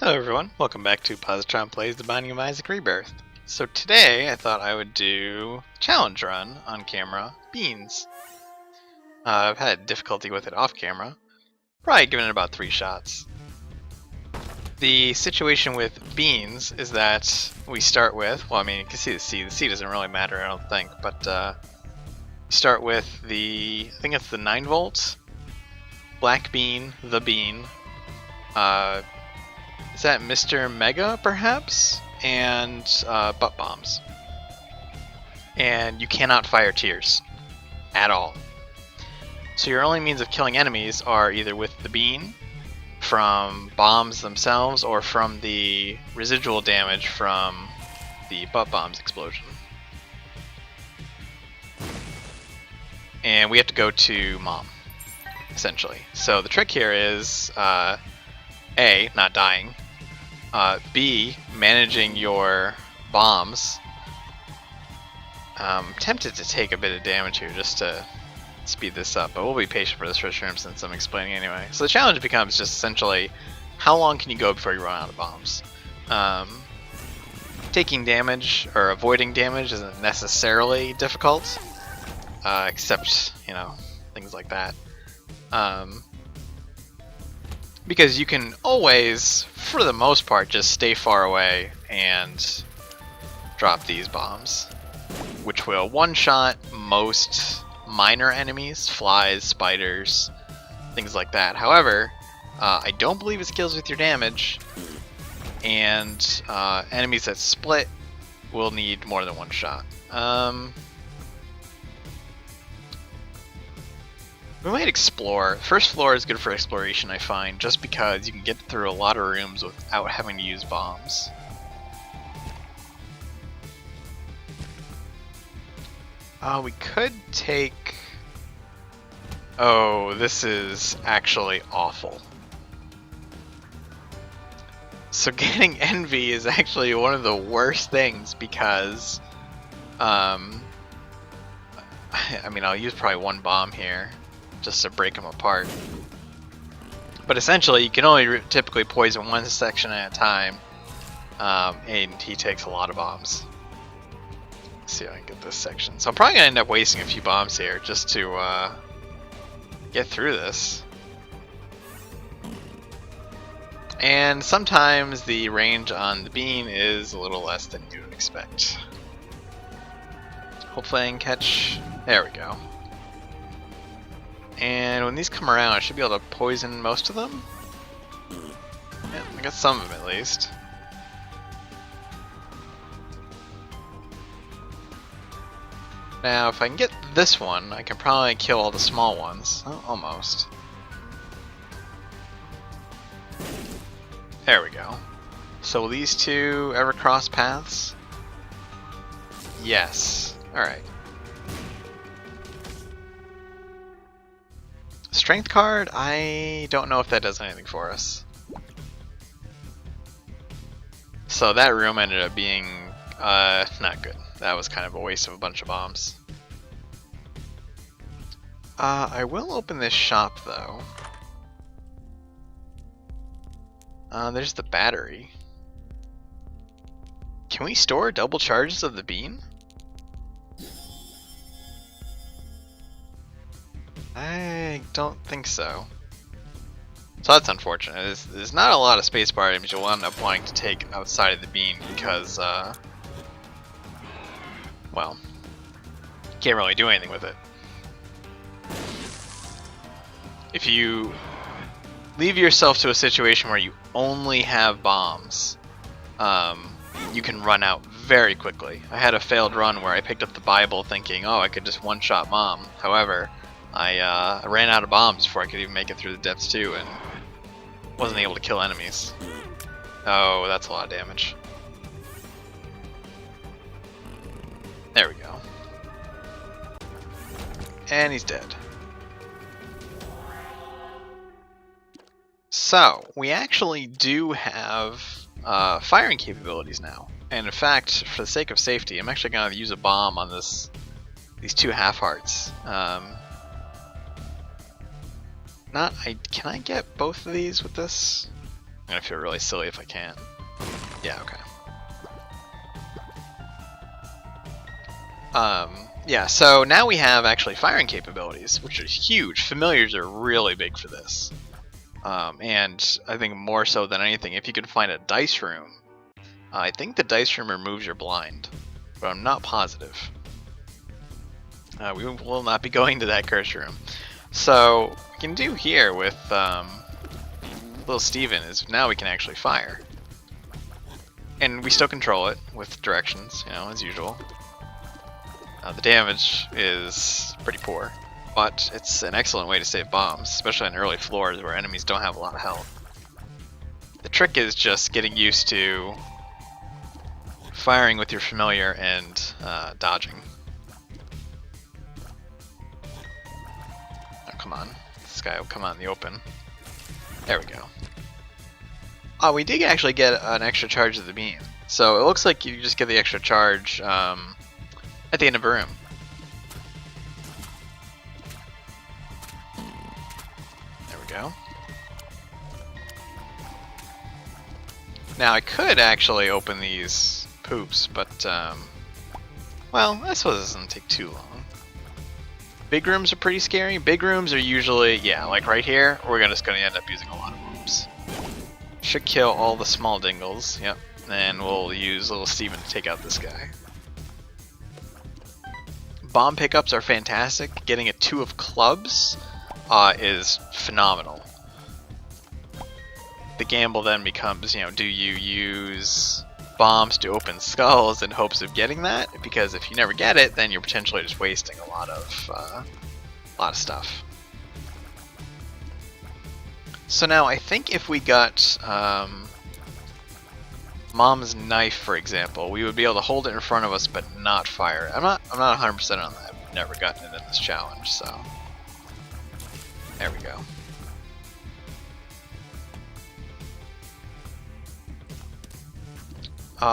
Hello everyone, welcome back to Positron Plays The Binding of Isaac Rebirth. So today I thought I would do a challenge run on camera, beans. I've had difficulty with it off camera, probably given it about 3 shots. The situation with beans is that we start with, well I mean you can see the C doesn't really matter I don't think, but start with the, I think it's the 9 volts, black bean, the bean, is that Mr. Mega, perhaps? And butt bombs. And you cannot fire tears. At all. So your only means of killing enemies are either with the bean, from bombs themselves, or from the residual damage from the butt bombs explosion. And we have to go to Mom, essentially. So the trick here is, A, not dying. B, managing your bombs. I'm tempted to take a bit of damage here just to speed this up, but we'll be patient for this first room since I'm explaining anyway. So the challenge becomes just essentially, how long can you go before you run out of bombs? Taking damage or avoiding damage isn't necessarily difficult, except, you know, things like that. Because you can always, for the most part, just stay far away and drop these bombs, which will one-shot most minor enemies, flies, spiders, things like that. However, I don't believe it scales with your damage, and enemies that split will need more than one shot. We might explore. First floor is good for exploration, I find, just because you can get through a lot of rooms without having to use bombs. We could take... Oh, this is actually awful. So getting envy is actually one of the worst things because... I mean, I'll use probably one bomb here, just to break them apart. But essentially, you can only typically poison one section at a time, and he takes a lot of bombs. Let's see if I can get this section. So I'm probably going to end up wasting a few bombs here just to get through this. And sometimes the range on the bean is a little less than you would expect. Hopefully I can catch... There we go. And when these come around, I should be able to poison most of them. Yeah, I got some of them at least. Now, if I can get this one, I can probably kill all the small ones. Oh, almost. There we go. So will these two ever cross paths? Yes. Alright. Strength card, I don't know if that does anything for us. So that room ended up being not good. That was kind of a waste of a bunch of bombs. I will open this shop though. There's the battery. Can we store double charges of the bean? I don't think so. So that's unfortunate. There's not a lot of spacebar items you'll end up wanting to take outside of the bean because, well, you can't really do anything with it. If you leave yourself to a situation where you only have bombs, you can run out very quickly. I had a failed run where I picked up the Bible thinking, oh, I could just one-shot Mom. However, I ran out of bombs before I could even make it through the depths too, and wasn't able to kill enemies. Oh, that's a lot of damage. There we go. And he's dead. So, we actually do have firing capabilities now. And in fact, for the sake of safety, I'm actually going to use a bomb on these 2 half-hearts. Can I get both of these with this? gonna feel really silly if I can't. Yeah, okay. Yeah, so now we have actually firing capabilities, which are huge. Familiars are really big for this. And I think more so than anything, if you could find a dice room, I think the dice room removes your blind, but I'm not positive. We will not be going to that curse room. So what we can do here with little Steven is now we can actually fire. And we still control it with directions, you know, as usual. The damage is pretty poor, but it's an excellent way to save bombs, especially on early floors where enemies don't have a lot of health. The trick is just getting used to firing with your familiar and dodging. Oh, come on. This guy will come out in the open. There we go. Oh, we did actually get an extra charge of the beam. So it looks like you just get the extra charge at the end of a room. There we go. Now I could actually open these poops, but well, I suppose this doesn't take too long. Big rooms are pretty scary. Big rooms are usually, yeah, like right here, we're just gonna end up using a lot of poops. Should kill all the small dingles, yep. And we'll use little Steven to take out this guy. Bomb pickups are fantastic. Getting a 2 of clubs is phenomenal. The gamble then becomes, you know, do you use bombs to open skulls in hopes of getting that? Because if you never get it, then you're potentially just wasting a lot of stuff. So now I think if we got Mom's knife, for example, we would be able to hold it in front of us but not fire it. I'm not 100% on that. I've never gotten it in this challenge, so there we go.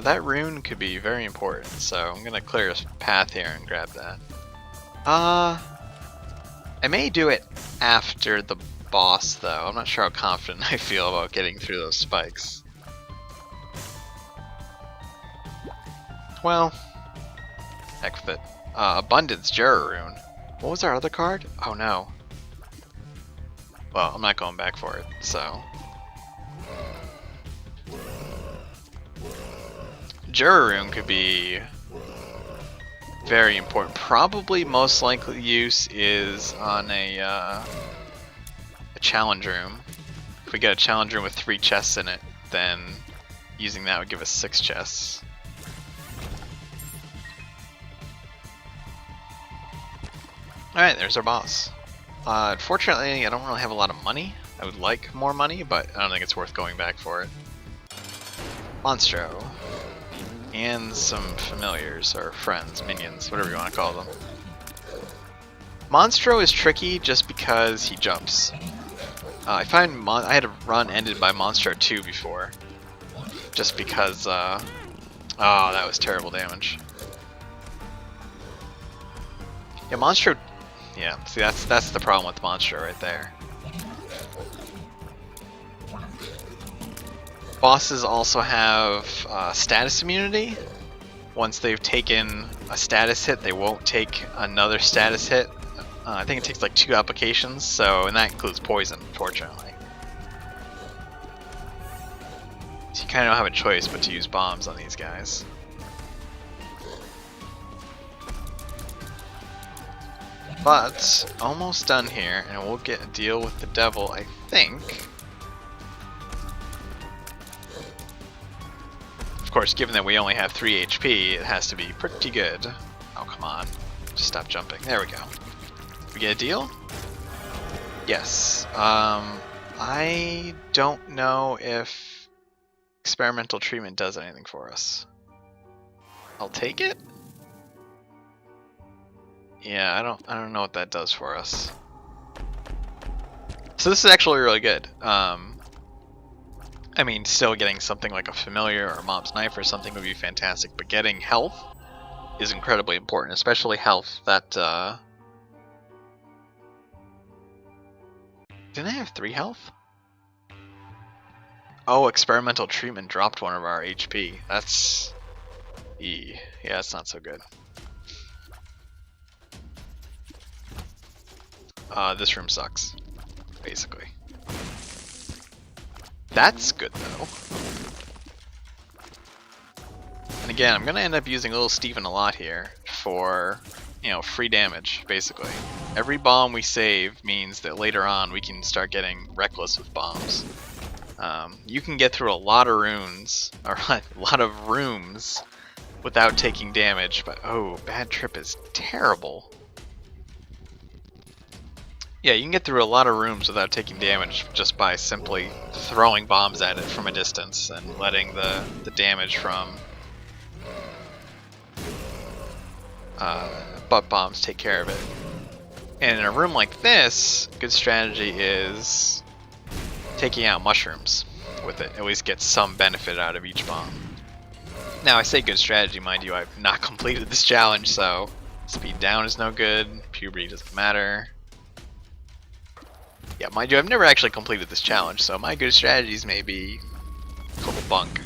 That rune could be very important, so I'm gonna clear a path here and grab that. I may do it after the boss, though. I'm not sure how confident I feel about getting through those spikes. Well, heck with it. Abundance Jera rune. What was our other card? Oh no. Well, I'm not going back for it, so. Jera rune could be very important. Probably most likely use is on a challenge room. If we get a challenge room with 3 chests in it, then using that would give us 6 chests. Alright, there's our boss. Unfortunately, I don't really have a lot of money. I would like more money, but I don't think it's worth going back for it. Monstro. And some familiars, or friends, minions, whatever you want to call them. Monstro is tricky just because he jumps. I find I had a run ended by Monstro 2 before. Just because, oh, that was terrible damage. Yeah, Monstro, yeah, see that's the problem with Monstro right there. Bosses also have status immunity. Once they've taken a status hit, they won't take another status hit. I think it takes like 2 applications, so, and that includes poison, unfortunately. So you kind of don't have a choice but to use bombs on these guys. But, almost done here, and we'll get a deal with the devil, I think. Of course, given that we only have 3 HP, it has to be pretty good. Oh, come on. Just stop jumping. There we go. We get a deal? Yes. I don't know if experimental treatment does anything for us. I'll take it? Yeah, I don't know what that does for us. So this is actually really good. I mean, still getting something like a familiar or Mom's knife or something would be fantastic, but getting health is incredibly important, especially health that, didn't I have 3 health? Oh, experimental treatment dropped one of our HP. That's... Yeah, that's not so good. This room sucks, basically. That's good, though. And again, I'm gonna end up using Little Steven a lot here for, you know, free damage, basically. Every bomb we save means that later on we can start getting reckless with bombs. You can get through a lot of runes, or a lot of rooms, without taking damage, but oh, Bad Trip is terrible. Yeah, you can get through a lot of rooms without taking damage just by simply throwing bombs at it from a distance and letting the damage from butt bombs take care of it. And in a room like this, good strategy is taking out mushrooms with it. At least get some benefit out of each bomb. Now I say good strategy, mind you, I've not completed this challenge, so speed down is no good, puberty doesn't matter. Yeah, mind you, I've never actually completed this challenge, so my good strategies may be total bunk.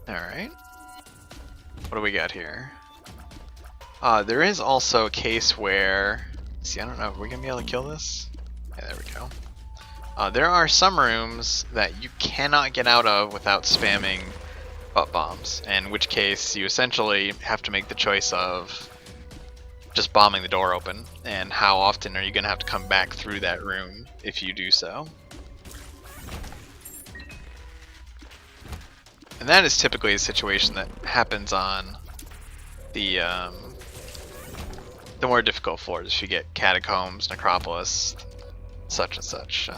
Alright. What do we got here? There is also a case where... See, I don't know, are we gonna be able to kill this? Yeah, there we go. There are some rooms that you cannot get out of without spamming butt bombs, in which case you essentially have to make the choice of just bombing the door open, and how often are you going to have to come back through that room if you do so. And that is typically a situation that happens on the more difficult floors. If you get Catacombs, Necropolis, such and such,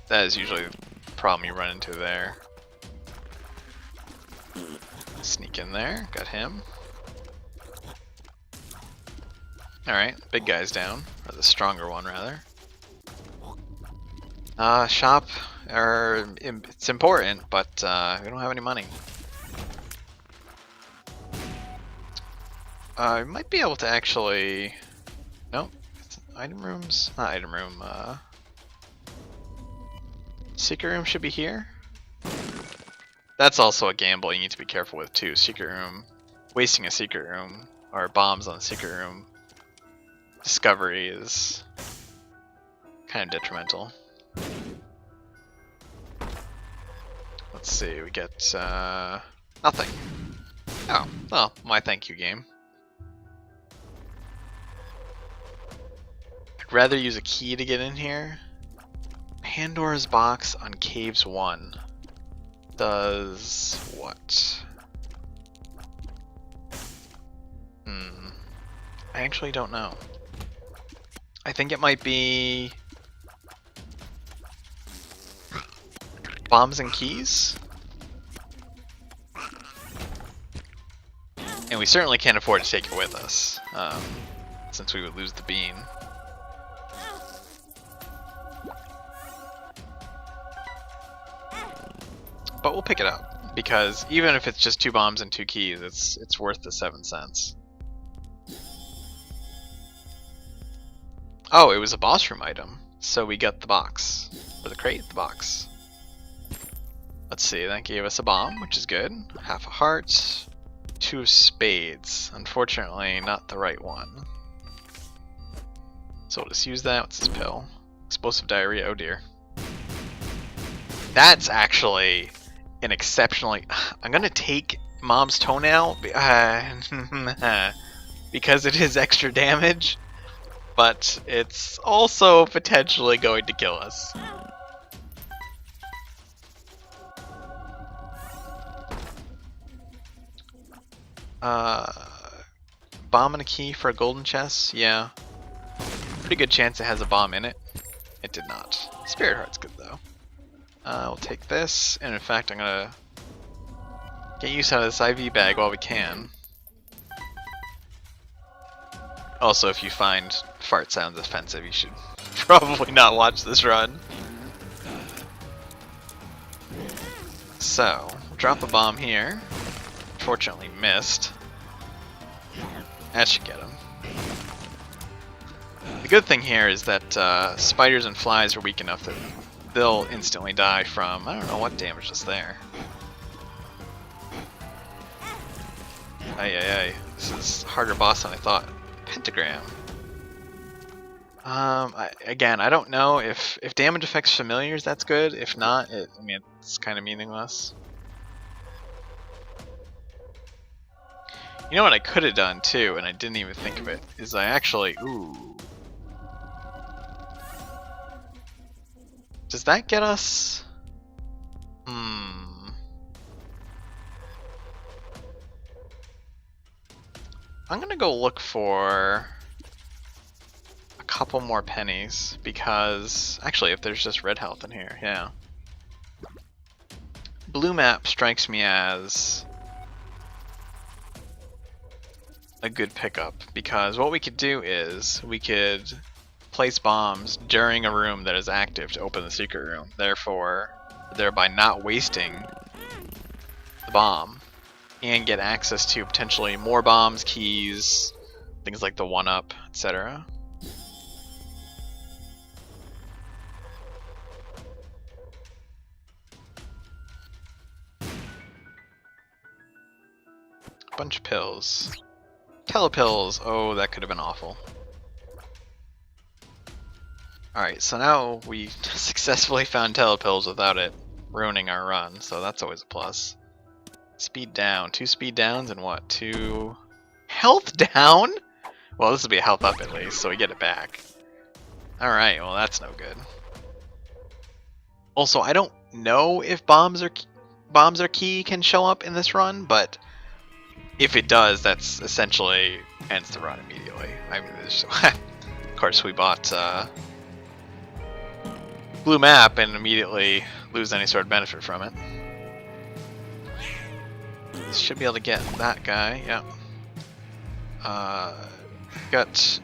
that is usually the problem you run into there. Sneak in there, got him. Alright, big guy's down, or the stronger one rather. Shop, it's important, but we don't have any money. I might be able to actually... Nope, item rooms, not item room, secret room should be here. That's also a gamble you need to be careful with too. Secret room, wasting a secret room, or bombs on a secret room discovery is kind of detrimental. Let's see, we get nothing. Oh, well, my thank you game. I'd rather use a key to get in here. Pandora's box on Caves 1. Does what? I actually don't know. I think it might be bombs and keys. And we certainly can't afford to take it with us, since we would lose the bean. But we'll pick it up, because even if it's just 2 bombs and 2 keys, it's worth the 7 cents. Oh, it was a boss room item, so we got the box. Or the crate, the box. Let's see, that gave us a bomb, which is good. Half a heart, 2 spades. Unfortunately, not the right one. So we'll just use that. What's this pill? Explosive diarrhea, oh dear. That's actually an exceptionally... I'm gonna take Mom's toenail because it is extra damage, but it's also potentially going to kill us. Bomb and a key for a golden chest? Yeah. Pretty good chance it has a bomb in it. It did not. Spirit Heart's good though. We'll take this, and in fact I'm gonna get use out of this IV bag while we can. Also, if you find fart sounds offensive, you should probably not watch this run. So, drop a bomb here. Fortunately missed. That should get him. The good thing here is that spiders and flies are weak enough that they'll instantly die from, I don't know what damage is there. Ay ay ay, this is a harder boss than I thought. Pentagram. Again, I don't know if damage affects familiars, that's good. If not, I mean, it's kind of meaningless. You know what I could have done too, and I didn't even think of it, is I actually, ooh. Does that get us? I'm gonna go look for a couple more pennies, because actually if there's just red health in here, yeah. Blue map strikes me as a good pickup, because what we could do is we could place bombs during a room that is active to open the secret room, thereby not wasting the bomb, and get access to potentially more bombs, keys, things like the 1-up, etc. Bunch of pills. Telepills! Oh, that could have been awful. Alright, so now we successfully found telepills without it ruining our run, so that's always a plus. Speed down. 2 speed downs and what? 2 health down? Well, this will be a health up at least, so we get it back. Alright, well that's no good. Also, I don't know if bombs or key can show up in this run, but if it does, that's essentially ends the run immediately. I mean, of course we bought blue map and immediately lose any sort of benefit from it. Should be able to get that guy, yeah. Got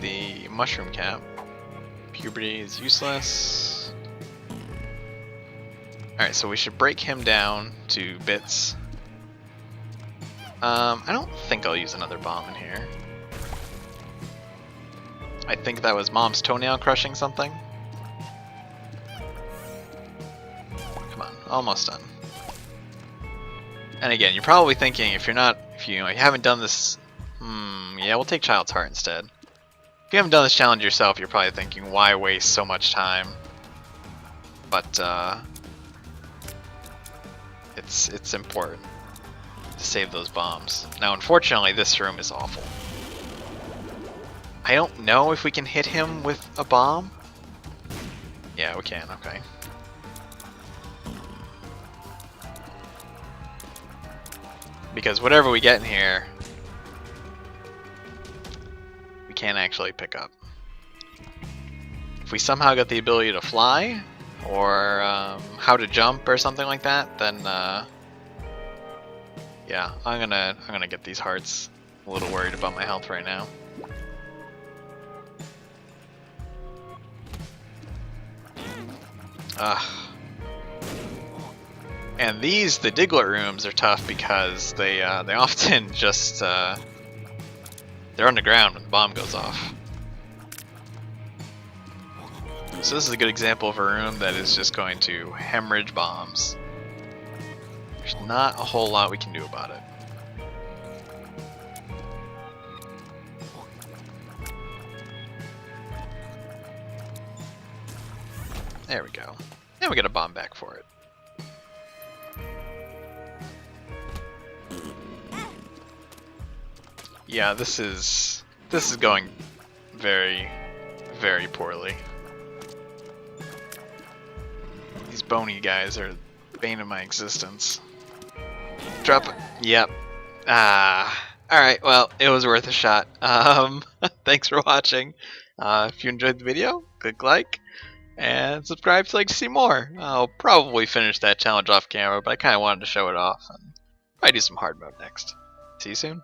the mushroom cap. Puberty is useless. Alright, so we should break him down to bits. I don't think I'll use another bomb in here. I think that was Mom's toenail crushing something. Come on, almost done. And again, you're probably thinking, if you haven't done this, yeah, we'll take Child's Heart instead. If you haven't done this challenge yourself, you're probably thinking, why waste so much time? But it's important to save those bombs. Now, unfortunately, this room is awful. I don't know if we can hit him with a bomb. Yeah, we can. Okay. Because whatever we get in here, we can't actually pick up. If we somehow get the ability to fly, or how to jump or something like that, then yeah, I'm gonna get these hearts. I'm a little worried about my health right now. And the Diglett rooms are tough because they often just they're underground when the bomb goes off. So this is a good example of a room that is just going to hemorrhage bombs. There's not a whole lot we can do about it. There we go. And we get a bomb back for it. Yeah, this is going very, very poorly. These bony guys are the bane of my existence. Drop it. Yep. Alright, well, it was worth a shot. Thanks for watching. If you enjoyed the video, click like and subscribe so you can see more. I'll probably finish that challenge off camera, but I kind of wanted to show it off and probably do some hard mode next. See you soon.